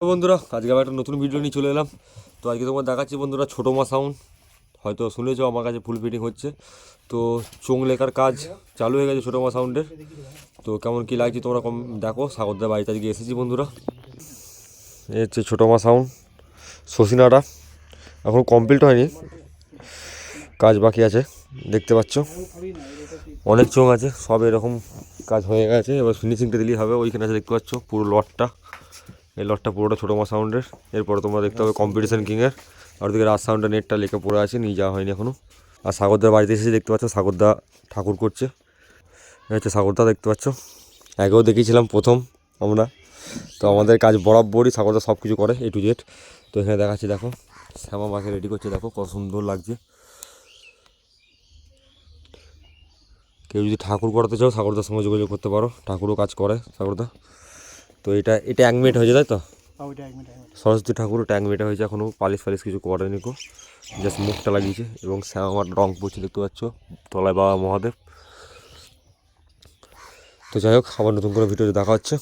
তো বন্ধুরা, আজকে আবার একটা নতুন ভিডিও নিয়ে চলে এলাম। তো আজকে তোমার দেখাচ্ছি বন্ধুরা ছোটো মা সাউন্ড। হয়তো শুনেছো আমার কাছে ফুল ফিটিং হচ্ছে। তো চোং লেখার কাজ চালু হয়ে গেছে ছোটো মা সাউন্ডের। তো কেমন কী লাগছে তোমরা কম দেখো। সাগরদার বাড়িতে আজকে এসেছি বন্ধুরা। এই হচ্ছে ছোটো মা সাউন্ড শশিনাটা। এখন কমপ্লিট হয়নি, কাজ বাকি আছে। দেখতে পাচ্ছ অনেক চোং আছে, সব এরকম কাজ হয়ে গেছে। এবার ফিনিশিংটা দিলেই হবে। ওইখানে আছে দেখতে পাচ্ছ পুরো লটটা, এই লটটা পুরোটা ছোটো মা সাউন্ডের। এরপরে তোমরা দেখতে হবে কম্পিটিশন কিংয়ের। আর ওদিকে রাজ সাউন্ডের নেটটা লেখা পড়ে আছে, নিয়ে যাওয়া হয়নি এখনও। আর সাগরদার বাড়িতে এসেছি, দেখতে পাচ্ছ সাগরদা ঠাকুর করছে। হচ্ছে সাগরদা দেখতে পাচ্ছ, আগেও দেখিয়েছিলাম প্রথম আমরা। তো আমাদের কাজ বরাবরই সাগরদা সব কিছু করে A to Z। তো এখানে দেখাচ্ছি, দেখো শ্যামা মাকে রেডি করছে, দেখো কত সুন্দর লাগছে। কেউ যদি ঠাকুর করাতে চাও সাগরদার সঙ্গে যোগাযোগ করতে পারো, ঠাকুরও কাজ করে সাগরদা। তো এটা এক মিনিট হয়েছে, তাই তো? সরস্বতী ঠাকুর ট্যাঙ্ক মেটা হয়েছে, এখনও পালিশ ফালিশ কিছু করেনি কো, জাস্ট মুখটা লাগিয়েছে। এবং শ্যামার রং পড়ছে দেখতে পাচ্ছ, তলায় বাবা মহাদেব। তো যাই হোক, আবার নতুন করে ভিডিওতে দেখা হচ্ছে।